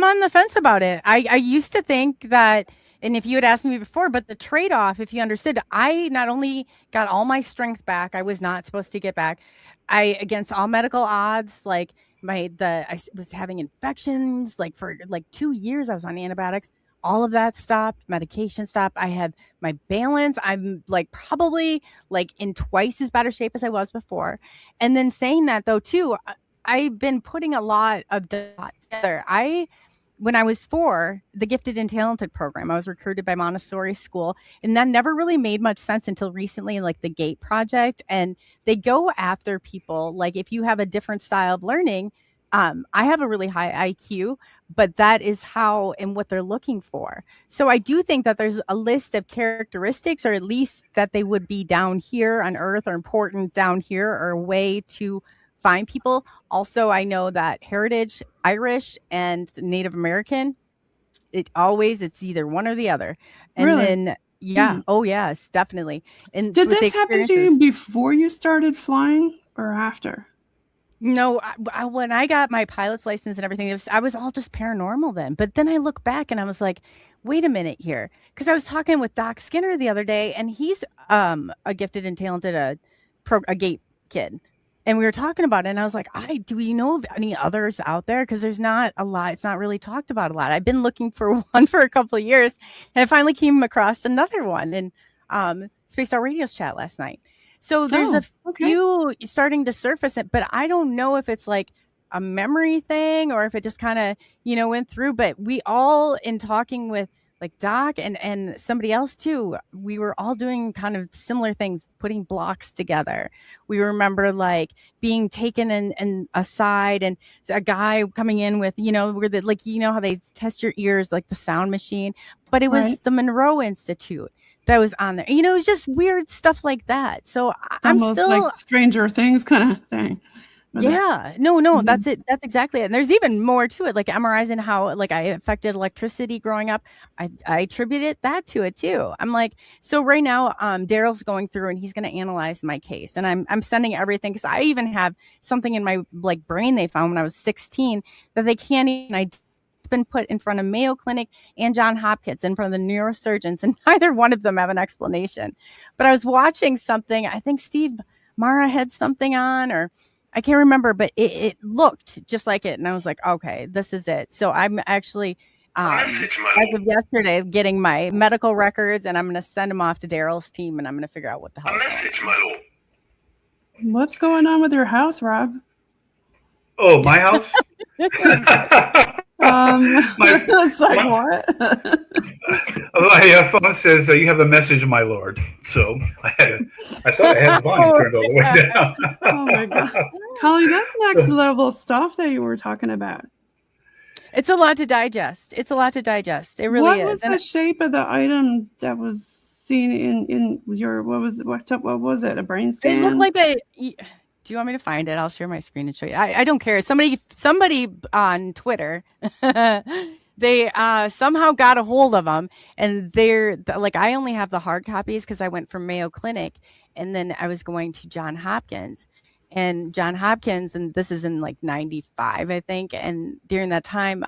on the fence about it. I used to think that, and if you had asked me before, but the trade-off, if you understood, I not only got all my strength back, I was not supposed to get back. Against all medical odds, like I was having infections, like for like 2 years, I was on antibiotics. All of that stopped, medication stopped. I had my balance. I'm like probably like in twice as better shape as I was before. And then saying that though, too, I've been putting a lot of dots together. When I was 4, the Gifted and Talented program, I was recruited by Montessori school, and that never really made much sense until recently in like the GATE project. And they go after people, like if you have a different style of learning, I have a really high IQ, but that is how and what they're looking for. So I do think that there's a list of characteristics, or at least that they would be down here on Earth, or important down here, or a way to find people. Also, I know that heritage, Irish and Native American, it's either one or the other. And really? Then, yeah. Oh, yes, definitely. And did this happen to you before you started flying or after? No, when I got my pilot's license and everything, I was all just paranormal then. But then I look back and I was like, wait a minute here. Because I was talking with Doc Skinner the other day, and he's a gifted and talented a GATE kid. And we were talking about it, and I was like, do we know of any others out there? Because there's not a lot. It's not really talked about a lot. I've been looking for one for a couple of years, and I finally came across another one in Spaced Out Radio's chat last night. So there's few starting to surface it, but I don't know if it's like a memory thing or if it just kind of, went through. But we all, in talking with like Doc and somebody else too, we were all doing kind of similar things, putting blocks together. We remember like being taken and aside and a guy coming in with, where the, like, how they test your ears, like the sound machine, but it was the Monroe Institute that was on there. It was just weird stuff like that. So I'm almost still like Stranger Things kind of thing. Yeah, no, that's it. That's exactly it. And there's even more to it, like MRIs and how like I affected electricity growing up. I attributed that to it too. I'm like, so right now, Daryl's going through and he's going to analyze my case, and I'm sending everything because I even have something in my like brain they found when I was 16 that they can't even. It's been put in front of Mayo Clinic and John Hopkins in front of the neurosurgeons, and neither one of them have an explanation. But I was watching something. I think Steve Mara had something on, or I can't remember, but it looked just like it. And I was like, okay, this is it. So I'm actually, as of yesterday, getting my medical records, and I'm going to send them off to Daryl's team, and I'm going to figure out what the hell. What's going on with your house, Rob? Oh, my house? It's like, what? My phone says, you have a message, my lord. So I thought I had the volume turned all the way down. Oh, my God. Coley, that's next level stuff that you were talking about. It's a lot to digest. It really is. What was the shape of the item that was seen in your, what was it, a brain scan? It looked like do you want me to find it? I'll share my screen and show you. I don't care. Somebody on Twitter, they somehow got a hold of them, and they're like, I only have the hard copies because I went from Mayo Clinic, and then I was going to John Hopkins, and this is in like 95, I think. And during that time,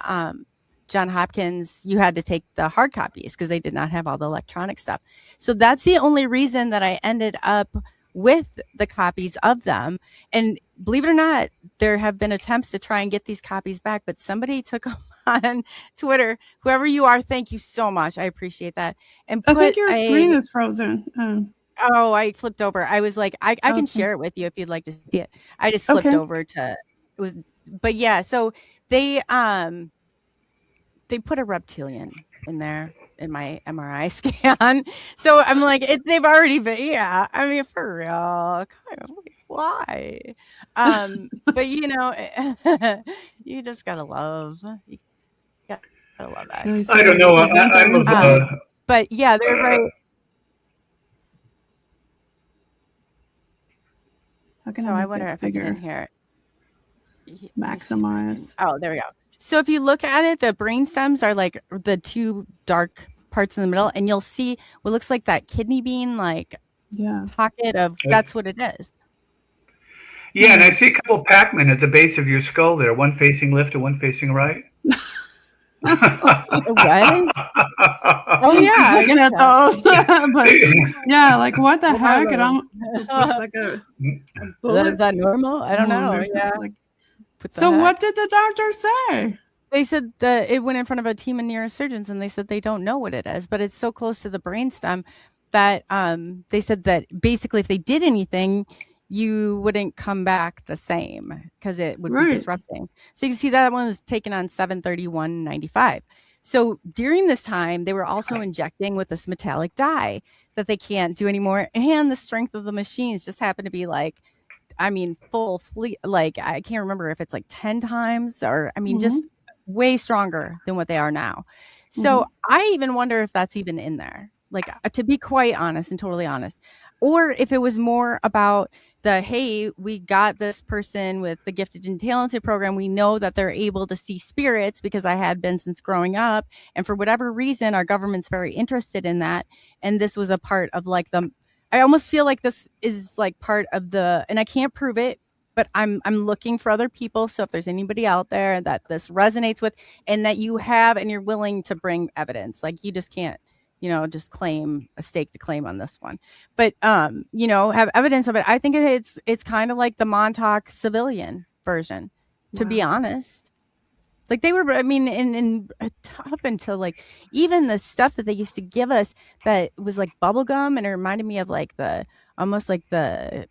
John Hopkins, you had to take the hard copies because they did not have all the electronic stuff. So that's the only reason that I ended up with the copies of them. And believe it or not, there have been attempts to try and get these copies back, but somebody took them on Twitter. Whoever you are, thank you so much. I appreciate that. And I think your screen is frozen. Oh, I flipped over. I was like, I can share it with you if you'd like to see it. I just flipped over to it was, but yeah. So they put a reptilian in there in my MRI scan. So I'm like, they've already been, I mean, for real, kind of like, why? But you just gotta love. You gotta love that. I don't know. But yeah, they're right. So I wonder if I can in here maximize. Oh, there we go. So if you look at it, the brain stems are like the two dark parts in the middle, and you'll see what looks like that kidney bean, like pocket of, that's what it is. Yeah, and I see a couple of Pac-Man at the base of your skull there, one facing left and one facing right. What? Oh yeah, looking at those. But yeah, like what the heck? It looks like a bullet. Is that normal? I don't know. Yeah. So what did the doctor say? They said that it went in front of a team of neurosurgeons, and they said they don't know what it is, but it's so close to the brainstem that they said that basically if they did anything, you wouldn't come back the same because it would be disrupting. So you can see that one was taken on 7/31/95. So during this time, they were also injecting with this metallic dye that they can't do anymore, and the strength of the machines just happened to be like, I mean, full fleet. Like I can't remember if it's like 10 times or just way stronger than what they are now. So I even wonder if that's even in there, like to be quite honest and totally honest, or if it was more about hey, we got this person with the gifted and talented program. We know that they're able to see spirits because I had been since growing up. And for whatever reason, our government's very interested in that. And this was a part of like I almost feel like this is like part of and I can't prove it, but I'm looking for other people. So if there's anybody out there that this resonates with and that you have and you're willing to bring evidence, like you just can't, just claim a stake to claim on this one, but, have evidence of it. I think it's kind of like the Montauk civilian version, to be honest. Like they were, I mean, in up until like even the stuff that they used to give us that was like bubble gum, and it reminded me of like almost like the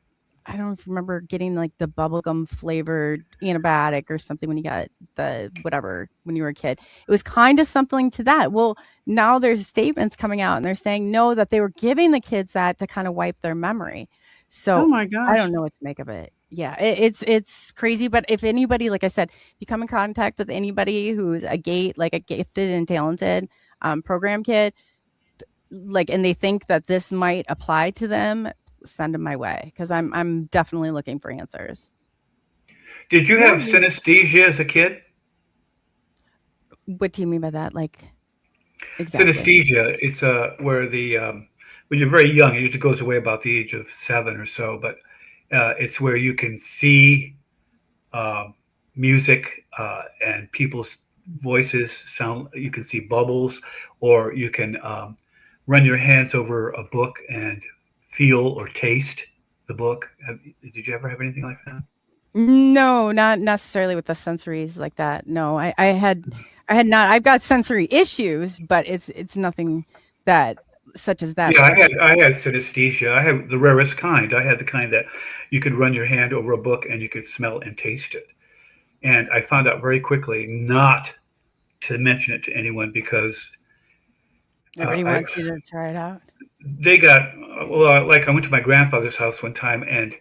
I don't remember getting like the bubblegum flavored antibiotic or something when you got the whatever when you were a kid. It was kind of something to that. Well, now there's statements coming out and they're saying no, that they were giving the kids that to kind of wipe their memory. So Oh my I gosh. don't know what to make of it. Yeah, it's crazy. But if anybody, like I said, if you come in contact with anybody who's a gifted and talented program kid, like, and they think that this might apply to them, send them my way because I'm definitely looking for answers. Did you have synesthesia as a kid? What do you mean by that? Like, exactly. Synesthesia, it's where the when you're very young, it usually goes away about the age of 7 or so, but it's where you can see music and people's voices sound. You can see bubbles, or you can run your hands over a book and feel or taste the book. Did you ever have anything like that? No, not necessarily with the sensories like that. No, I had not. I've got sensory issues, but it's nothing that such as that. Yeah, I had synesthesia. I had the rarest kind. I had the kind that you could run your hand over a book and you could smell and taste it. And I found out very quickly not to mention it to anyone because everybody wants you to try it out. They got like I went to my grandfather's house one time, and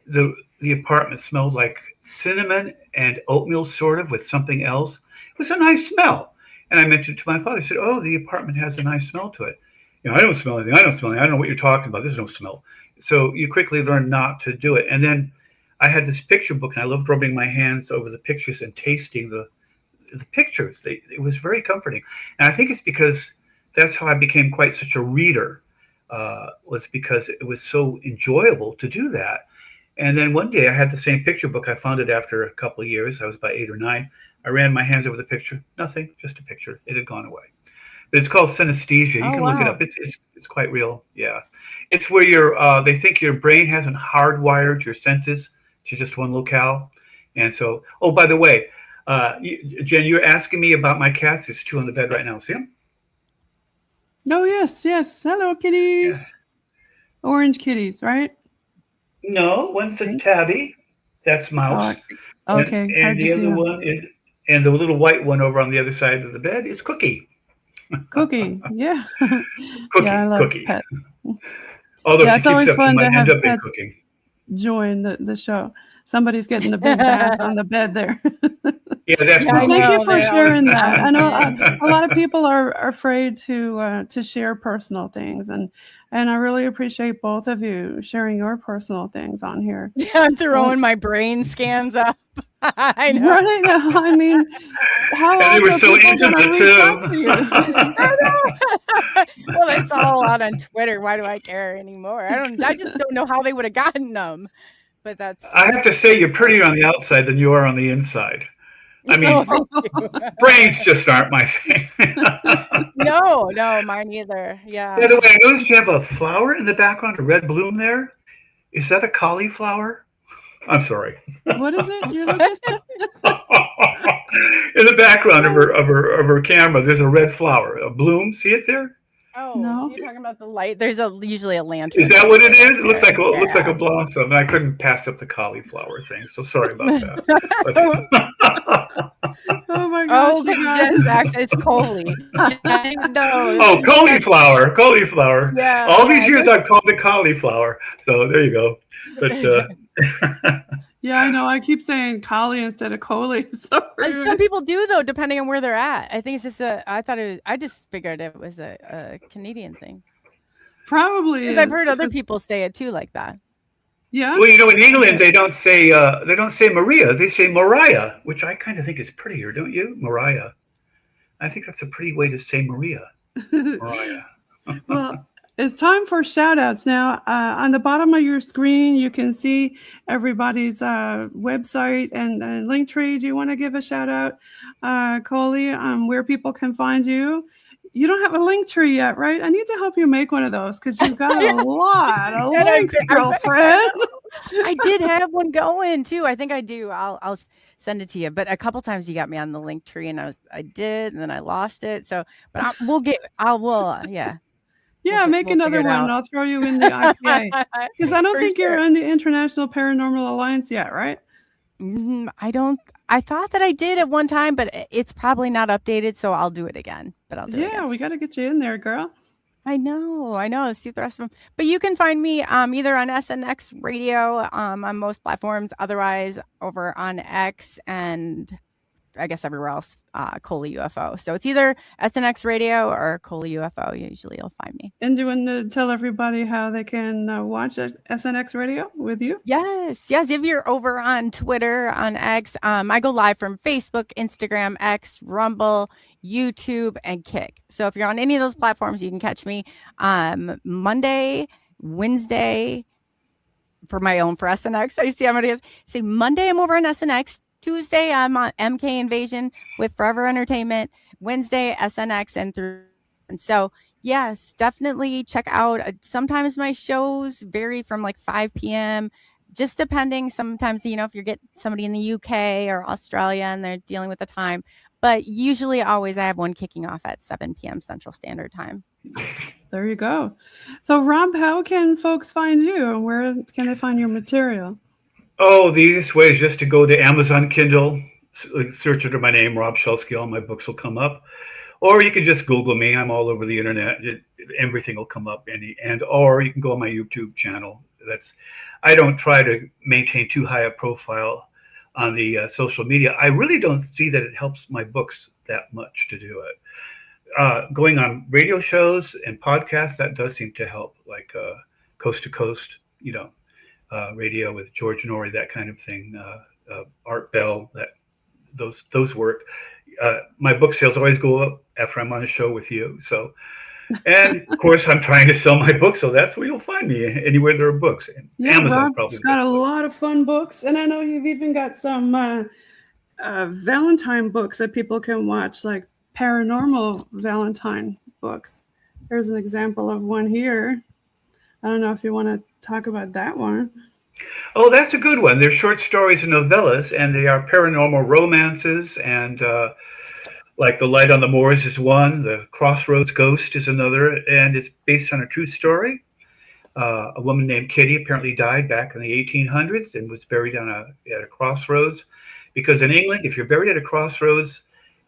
the apartment smelled like cinnamon and oatmeal, sort of, with something else. It was a nice smell, and I mentioned it to my father. He said, "Oh, the apartment has a nice smell to it." You know, I don't smell anything. I don't know what you're talking about. There's no smell. So you quickly learn not to do it. And then I had this picture book, and I loved rubbing my hands over the pictures and tasting the pictures. It was very comforting, and I think it's because that's how I became quite such a reader. Was because it was so enjoyable to do that. And then one day I had the same picture book. I found it after a couple of years. I was about 8 or 9. I ran my hands over the picture. Nothing, just a picture. It had gone away. But it's called synesthesia. You can look it up. It's quite real. Yeah, it's where they think your brain hasn't hardwired your senses to just one locale. And so, oh, by the way, Jen, you're asking me about my cats. There's 2 on the bed right now. See them? Oh, yes. Hello, kitties. Yeah. Orange kitties, right? No, one's a tabby. That's Mouse. Oh, okay. And the other one is, and the little white one over on the other side of the bed is Cookie. Cookie, yeah. Cookie, yeah, I love Cookie. Pets. Although yeah, it's always fun to have pets cooking. Join the show. Somebody's getting a big bath on the bed there. Yeah, that's Thank you for sharing that. I know a lot of people are afraid to share personal things, and I really appreciate both of you sharing your personal things on here. Yeah, I'm throwing my brain scans up. I know. Right? I mean, how and they were so intimate too. I know. Well, it's all out on Twitter. Why do I care anymore? I just don't know how they would have gotten them. But that's. I have to say, you're prettier on the outside than you are on the inside. I mean, brains just aren't my thing. No, mine either. Yeah. By the way, I noticed you have a flower in the background, a red bloom there. Is that a cauliflower? I'm sorry. What is it you're looking at? In the background of her camera, there's a red flower, a bloom. See it there? Oh, no. You're talking about the light. There's usually a lantern. Is that what it is? It looks like a blossom. I couldn't pass up the cauliflower thing, so sorry about that. Oh my gosh! Oh, Jen's accent. It's Coley. Oh, cauliflower. Yeah. All these years I've called it cauliflower. So there you go. But yeah, I know. I keep saying Coley instead of Coley. Some people do, though, depending on where they're at. I think it's just I just figured it was a Canadian thing. Probably, because I've heard other people say it too, like that. Yeah. Well, in England they don't say Maria, they say Mariah, which I kind of think is prettier, don't you? Mariah. I think that's a pretty way to say Maria. Mariah. Well, it's time for shout outs now. On the bottom of your screen, you can see everybody's website and link tree. Do you want to give a shout out, Coley, where people can find you? You don't have a link tree yet, right? I need to help you make one of those because you've got a lot of links, girlfriend. I did have one going too. I think I do. I'll send it to you. But a couple times you got me on the link tree, and I did, and then I lost it. So, but yeah. Yeah, make another one and I'll throw you in the IPA. Because I don't think you're in the International Paranormal Alliance yet, right? I thought that I did at one time, but it's probably not updated, so I'll do it again. But I'll do it again. We got to get you in there, girl. I know. See the rest of them. But you can find me either on SNX Radio on most platforms, otherwise over on X and I guess everywhere else, Coley UFO. So it's either SNX Radio or Coley UFO. Usually you'll find me. And do you want to tell everybody how they can watch SNX Radio with you? Yes. If you're over on Twitter, on X, I go live from Facebook, Instagram, X, Rumble, YouTube, and Kick. So if you're on any of those platforms, you can catch me Monday, Wednesday for SNX. I see how many is. Say Monday I'm over on SNX. Tuesday, I'm on MK Invasion with Forever Entertainment. Wednesday, SNX and through. And so, yes, definitely check out. Sometimes my shows vary from like 5 p.m., just depending. Sometimes, if you get somebody in the UK or Australia and they're dealing with the time. But usually, always, I have one kicking off at 7 p.m. Central Standard Time. There you go. So, Rob, how can folks find you? Where can they find your material? Oh, the easiest way is just to go to Amazon Kindle, search under my name, Rob Shelsky. All my books will come up. Or you can just Google me. I'm all over the internet. Everything will come up. Or you can go on my YouTube channel. I don't try to maintain too high a profile on the social media. I really don't see that it helps my books that much to do it. Going on radio shows and podcasts, that does seem to help, like Coast to Coast, radio with George Norrie, that kind of thing. Art Bell, those work. My book sales always go up after I'm on a show with you. So, and of course, I'm trying to sell my book, so that's where you'll find me, anywhere there are books. Amazon's Rob's probably got a lot of fun books, and I know you've even got some Valentine books that people can watch, like Paranormal Valentine books. There's an example of one here. I don't know if you want to talk about that one. Oh, that's a good one. They're short stories and novellas, and they are paranormal romances. And like The Light on the Moors is one. The Crossroads Ghost is another. And it's based on a true story. A woman named Kitty apparently died back in the 1800s and was buried at a crossroads. Because in England, if you're buried at a crossroads,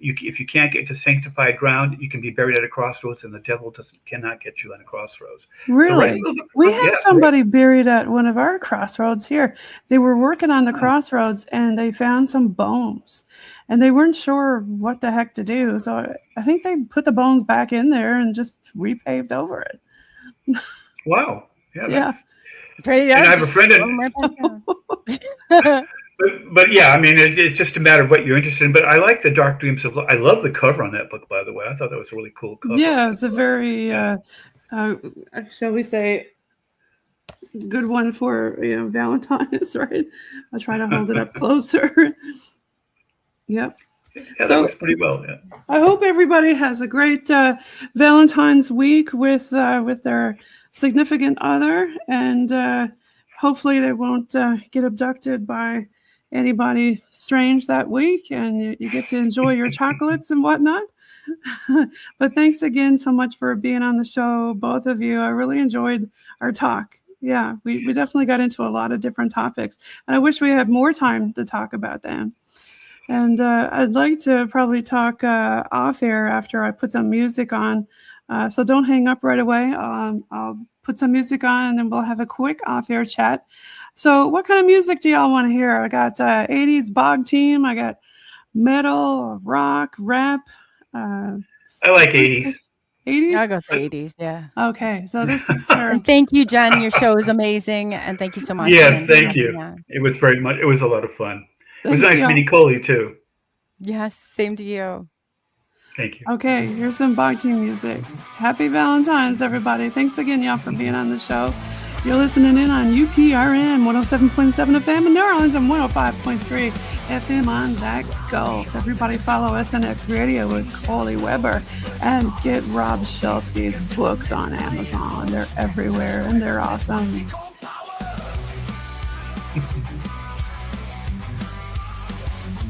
if you can't get to sanctified ground, you can be buried at a crossroads, and the devil cannot get you on a crossroads. Really? We had somebody buried at one of our crossroads here. They were working on the crossroads, and they found some bones, and they weren't sure what the heck to do. So I think they put the bones back in there and just repaved over it. Wow. Yeah. And I have a friend But yeah, I mean, it's just a matter of what you're interested in. But I like the Dark Dreams of Love. I love the cover on that book, by the way. I thought that was a really cool cover. Yeah, it's a very, shall we say, good one for Valentine's, right? I'll try to hold it up closer. Yep. Yeah, that works pretty well. Yeah. I hope everybody has a great Valentine's week with their significant other, and hopefully they won't get abducted by anybody strange that week, and you get to enjoy your chocolates and whatnot. But thanks again so much for being on the show, both of you. I really enjoyed our talk. Yeah, we definitely got into a lot of different topics, and I wish we had more time to talk about them. And I'd like to probably talk off air after I put some music on. So don't hang up right away. I'll put some music on and we'll have a quick off air chat. So what kind of music do y'all want to hear? I got 80s BOG Team. I got metal, rock, rap. I like 80s. 80s? I'll go with the 80s, yeah. Okay, so this is and thank you, Jen. Your show is amazing, and thank you so much. Yes, thank you. Yeah. It was a lot of fun. It was nice meeting Coley, too. Yes, same to you. Thank you. Okay, here's some BOG Team music. Happy Valentine's, everybody. Thanks again, y'all, for being on the show. You're listening in on UPRN 107.7 FM in New Orleans and 105.3 FM on that Gulf. Everybody follow SNX Radio with Coley Weber and get Rob Shelsky's books on Amazon. They're everywhere and they're awesome.